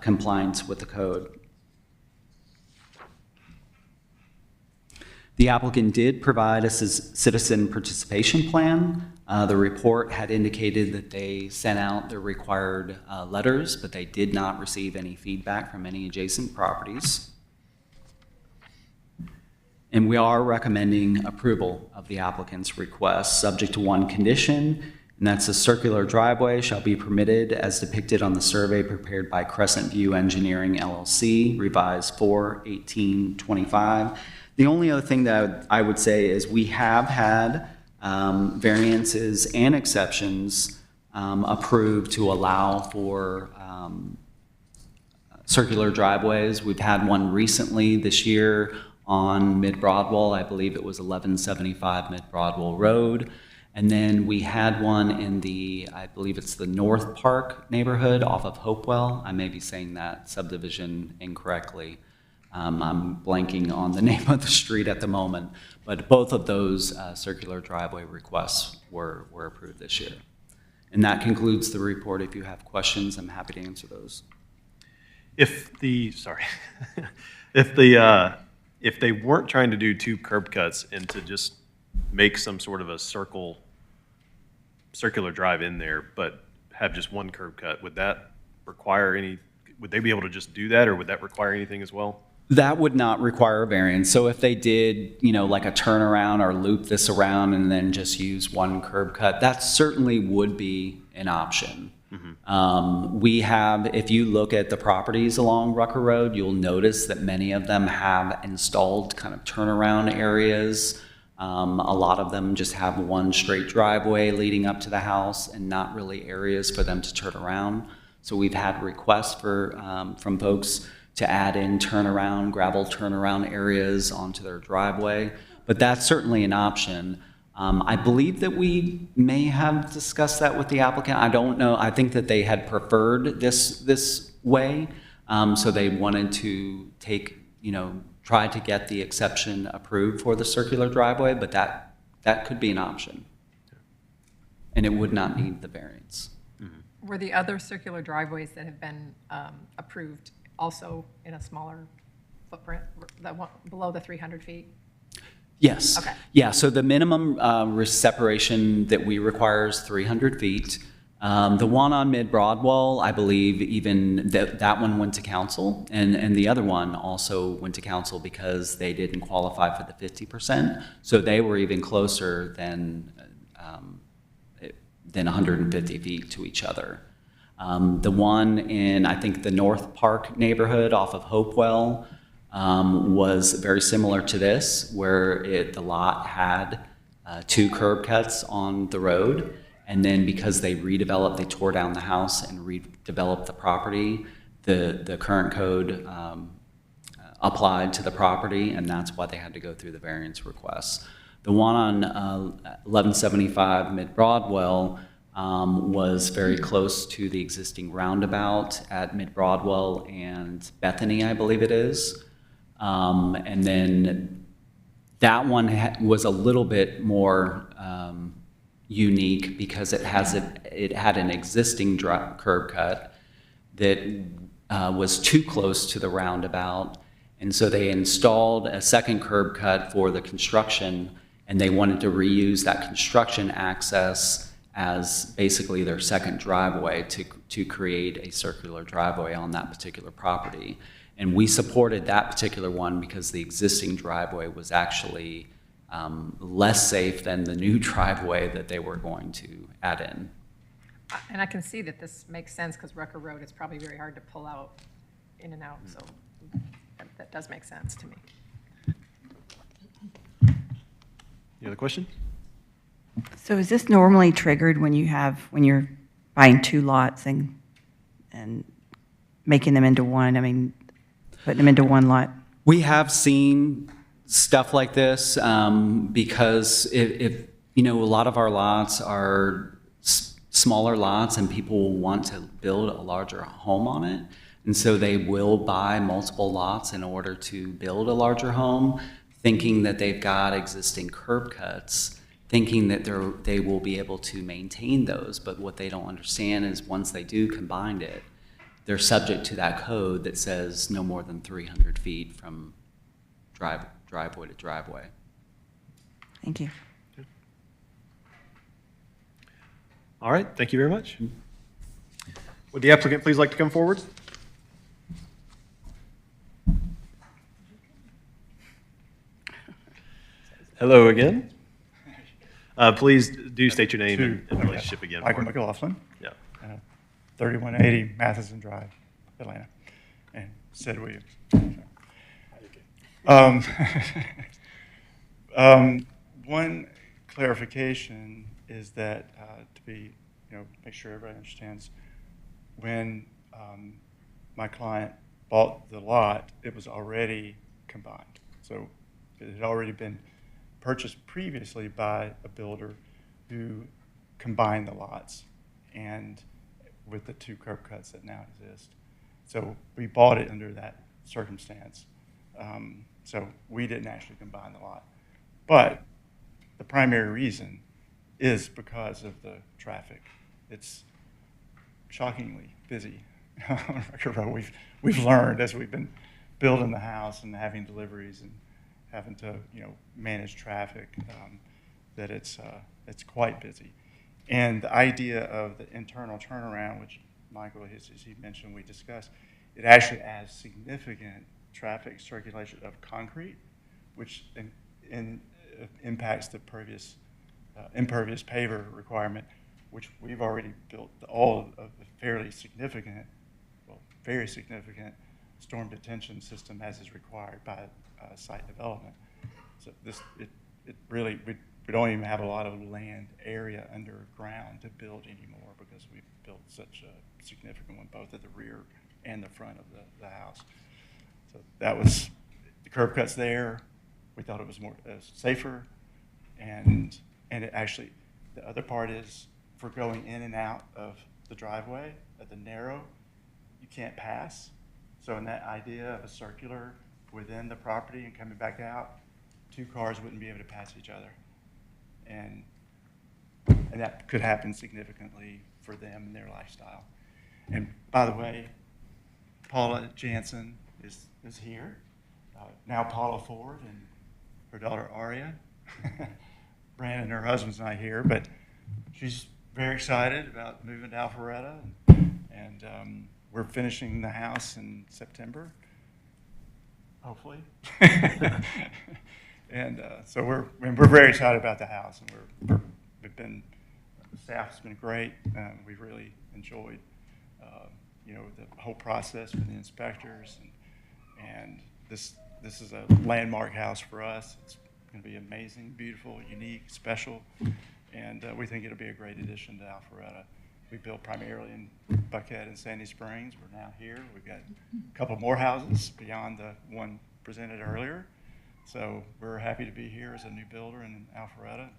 compliance with the code. The applicant did provide a citizen participation plan. The report had indicated that they sent out the required letters, but they did not receive any feedback from any adjacent properties. And we are recommending approval of the applicant's request, subject to one condition, and that's a circular driveway shall be permitted as depicted on the survey prepared by Crescent View Engineering LLC, revised 4/18/25. The only other thing that I would say is we have had variances and exceptions approved to allow for circular driveways. We've had one recently this year on Mid-Broadwell. I believe it was 1175 Mid-Broadwell Road. And then we had one in I believe it's the North Park neighborhood off of Hopewell. I may be saying that subdivision incorrectly. I'm blanking on the name of the street at the moment, but both of those circular driveway requests were approved this year. And that concludes the report. If you have questions, I'm happy to answer those. If they weren't trying to do 2 curb cuts and to just make some sort of a circular drive in there, but have just 1 curb cut, would that require would they be able to just do that, or would that require anything as well? That would not require a variance. So if they did, like a turnaround or loop this around and then just use 1 curb cut, that certainly would be an option. Mm-hmm. We have, if you look at the properties along Rucker Road, you'll notice that many of them have installed kind of turnaround areas. A lot of them just have 1 straight driveway leading up to the house and not really areas for them to turn around. So we've had requests from folks to add in gravel turnaround areas onto their driveway, but that's certainly an option. I believe that we may have discussed that with the applicant. I don't know. I think that they had preferred this way, so they wanted to try to get the exception approved for the circular driveway, but that could be an option, and it would not need the variance. Were the other circular driveways that have been approved also in a smaller footprint, below the 300 feet? Yes. Okay. Yeah, so the minimum separation that we require is 300 feet. The one on Mid-Broadwell, I believe even that one went to council, and the other one also went to council because they didn't qualify for the 50%. So they were even closer than 150 feet to each other. The one in, I think, the North Park neighborhood off of Hopewell was very similar to this, where the lot had 2 curb cuts on the road, and then because they tore down the house and redeveloped the property, the current code applied to the property, and that's why they had to go through the variance requests. The one on 1175 Mid-Broadwell was very close to the existing roundabout at Mid-Broadwell and Bethany, I believe it is. And then that one was a little bit more unique because it had an existing curb cut that was too close to the roundabout. And so they installed a second curb cut for the construction, and they wanted to reuse that construction access as basically their second driveway to create a circular driveway on that particular property. And we supported that particular one because the existing driveway was actually less safe than the new driveway that they were going to add in. And I can see that this makes sense because Rucker Road is probably very hard to pull out in and out, so that does make sense to me. Any other question? So is this normally triggered when you're buying 2 lots and making them into one? I mean, putting them into one lot? We have seen stuff like this, because if, you know, a lot of our lots are smaller lots and people will want to build a larger home on it. And so they will buy multiple lots in order to build a larger home, thinking that they've got existing curb cuts, thinking that they will be able to maintain those. But what they don't understand is once they do combine it, they're subject to that code that says no more than 300 feet from driveway to driveway. Thank you. All right, thank you very much. Would the applicant please like to come forward? Hello again. Please do state your name and relationship again. Michael for me. McLaughlin, Yeah. 3180 Matheson Drive, Atlanta, and Sid Williams. One clarification is that, to be, make sure everybody understands, when my client bought the lot, it was already combined. So it had already been purchased previously by a builder who combined the lots and with the two curb cuts that now exist. So we bought it under that circumstance. So we didn't actually combine the lot. But the primary reason is because of the traffic. It's shockingly busy on Record Road. We've learned as we've been building the house and having deliveries and having to manage traffic that it's quite busy. And the idea of the internal turnaround, which Michael, as he mentioned, we discussed, it actually adds significant traffic circulation of concrete, which impacts the impervious paver requirement, which we've already built all of the very significant storm detention system as is required by site development. So it really, we don't even have a lot of land area underground to build anymore because we've built such a significant one, both at the rear and the front of the house. So that was, the curb cuts there, we thought it was more safer, and it actually, the other part is for going in and out of the driveway at the narrow, you can't pass. So in that idea of a circular within the property and coming back out, two cars wouldn't be able to pass each other. And that could happen significantly for them and their lifestyle. And by the way, Paula Jansen is here. Now Paula Ford and her daughter Aria. Brandon, her husband's not here, but she's very excited about moving to Alpharetta. And we're finishing the house in September, hopefully. And so we're very excited about the house, and the staff's been great. We've really enjoyed, the whole process with the inspectors, and this is a landmark house for us. It's going to be amazing, beautiful, unique, special, and we think it'll be a great addition to Alpharetta. We built primarily in Buckhead and Sandy Springs. We're now here. We've got a couple more houses beyond the one presented earlier. So we're happy to be here as a new builder in Alpharetta.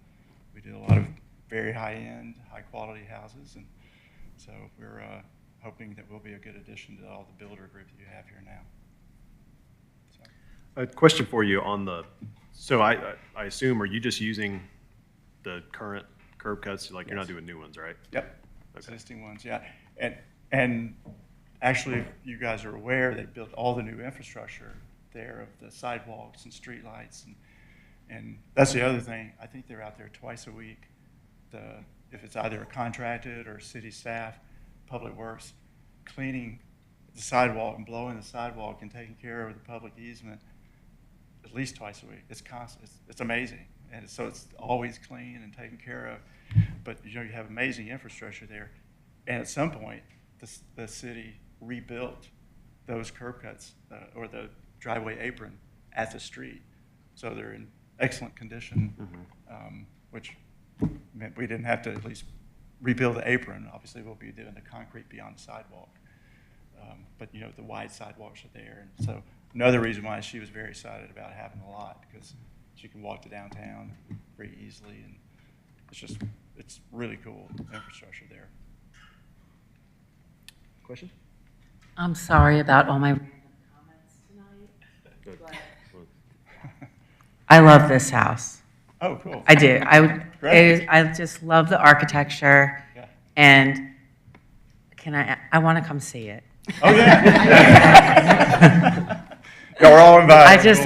We do a lot of very high-end, high-quality houses, and so we're hoping that we'll be a good addition to all the builder group that you have here now. So. A question for you on so I assume, are you just using the current curb cuts? Like, yes. You're not doing new ones, right? Yep. Okay. Existing ones, yeah. And actually, if you guys are aware, they built all the new infrastructure there of the sidewalks and street lights, and that's the other thing. I think they're out there twice a week. If it's either a contracted or city staff, public works, cleaning the sidewalk and blowing the sidewalk and taking care of the public easement at least twice a week. It's constant. It's amazing, and so it's always clean and taken care of. But you have amazing infrastructure there, and at some point, the city rebuilt those curb cuts or the driveway apron at the street, so they're in excellent condition, which meant we didn't have to at least rebuild the apron. Obviously, we'll be doing the concrete beyond the sidewalk, but the wide sidewalks are there, and so another reason why she was very excited about having the lot, because she can walk to downtown very easily, and it's really cool infrastructure there. Question? I'm sorry about all my random comments tonight. I love this house. Oh, cool. I do. Great. I just love the architecture, Yeah. and I want to come see it. Oh, yeah. Yeah, we're all invited. I just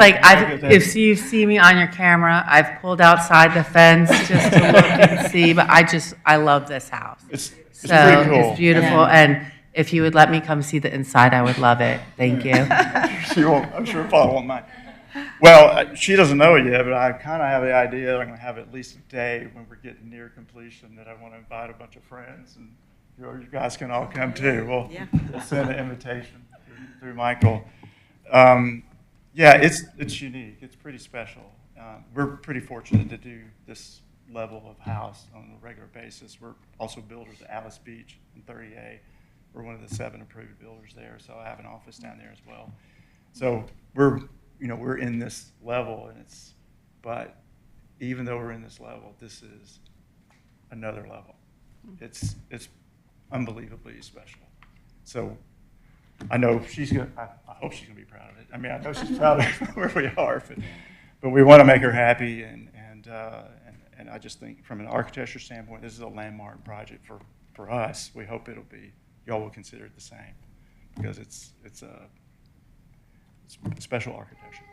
if you see me on your camera, I've pulled outside the fence just to look and see, but I love this house. It's So pretty cool. it's beautiful, and if you would let me come see the inside, I would love it. Thank you. She won't, I'm sure Paul won't mind. Well, she doesn't know it yet, but I kind of have the idea that I'm going to have at least a day when we're getting near completion that I want to invite a bunch of friends, and you guys can all come too. We'll send an invitation through Michael. Yeah, it's unique. It's pretty special. We're pretty fortunate to do this level of house on a regular basis. We're also builders at Alice Beach in 30A. We're one of the 7 approved builders there, so I have an office down there as well. So we're in this level, but even though we're in this level, this is another level. It's unbelievably special. So I know I hope she's gonna be proud of it. I mean, I know she's proud of where we are, but we want to make her happy, and I just think from an architecture standpoint, this is a landmark project for us. We hope y'all will consider it the same, because it's special architecture.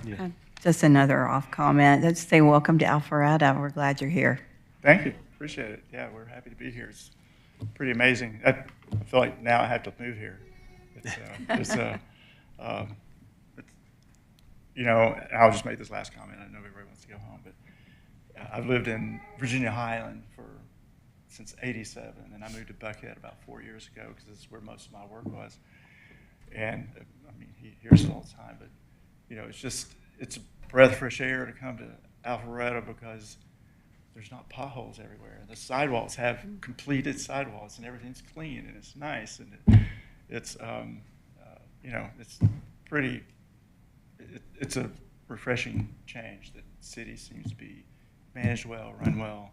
Yeah. Just another off comment. Let's say welcome to Alpharetta. We're glad you're here. Thank you, appreciate it. Yeah, we're happy to be here. It's pretty amazing. I feel like now I have to move here. I'll just make this last comment. I know everybody wants to go home, but I've lived in Virginia Highland since '87, and I moved to Buckhead about 4 years ago because this is where most of my work was. And I mean, he hears it all the time, but it's a breath of fresh air to come to Alpharetta because there's not potholes everywhere. The sidewalks have completed sidewalks, and everything's clean, and it's nice, and it's pretty. It's a refreshing change that the city seems to be managed well, run well,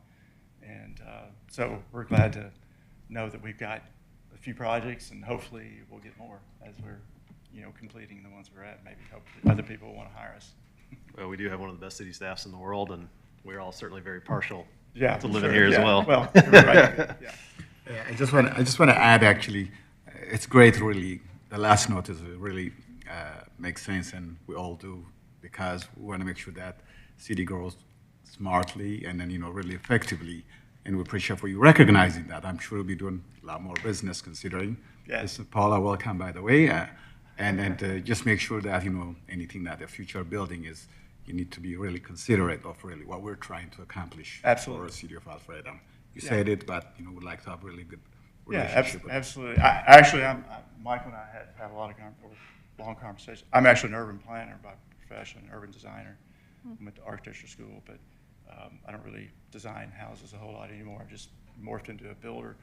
and so we're glad to know that we've got a few projects, and hopefully we'll get more as we're completing the ones we're at. Maybe hopefully other people will want to hire us. Well, we do have one of the best city staffs in the world, and we're all certainly very partial to living sure, here as well. Well, you're right. Yeah. Yeah, I just want to add, actually, it's great, really. The last note is really makes sense, and we all do, because we want to make sure that city grows smartly and then, really effectively. And we appreciate for you recognizing that. I'm sure we'll be doing a lot more business considering. Yes. Paula, welcome, by the way. And just make sure that, anything that the future building is, you need to be really considerate of really what we're trying to accomplish. Absolutely. For the city of Alpharetta. You said it, but, we'd like to have really good Yeah, relationship. absolutely. Actually, Michael and I had a lot of long conversations. I'm actually an urban planner by profession, urban designer. I went to architecture school, but I don't really design houses a whole lot anymore. I just morphed into a builder.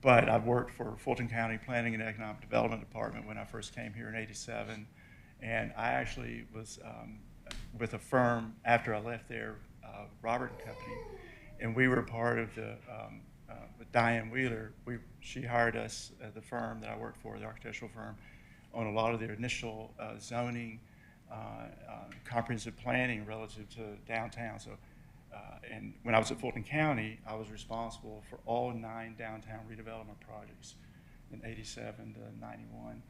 But I've worked for Fulton County Planning and Economic Development Department when I first came here in '87. And I actually was with a firm after I left there, Robert and Company, and we were part of the, with Diane Wheeler, she hired us, the firm that I worked for, the architectural firm, on a lot of their initial zoning, comprehensive planning relative to downtown. So, and when I was at Fulton County, I was responsible for all 9 downtown redevelopment projects in '87 to '91.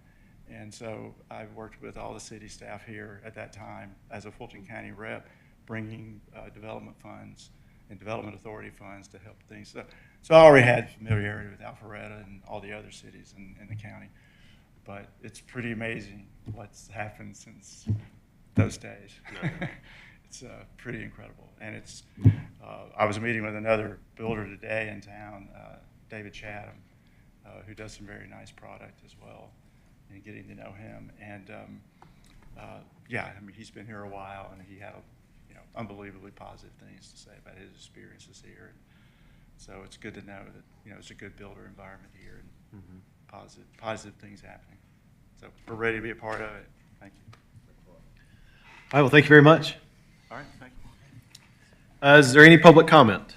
And so I worked with all the city staff here at that time as a Fulton County rep, bringing development funds and development authority funds to help things. So I already had familiarity with Alpharetta and all the other cities in the county. But it's pretty amazing what's happened since those days. It's pretty incredible. And it's, I was meeting with another builder today in town, David Chatham, who does some very nice product as well, and getting to know him. And yeah, I mean, he's been here a while, and he had unbelievably positive things to say about his experiences here. And so it's good to know that it's a good builder environment here, and positive things happening. So we're ready to be a part of it. Thank you. All right, well, thank you very much. All right, thank you. Is there any public comment?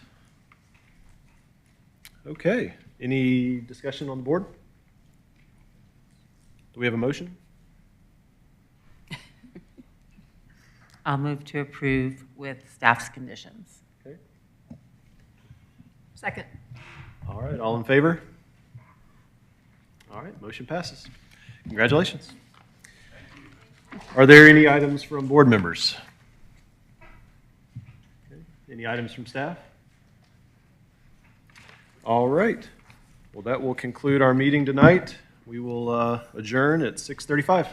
Okay, any discussion on the board? Do we have a motion? I'll move to approve with staff's conditions. Okay. Second. All right, all in favor? All right, motion passes. Congratulations. Are there any items from board members? Okay. Any items from staff? All right. Well, that will conclude our meeting tonight. We will adjourn at 6:35.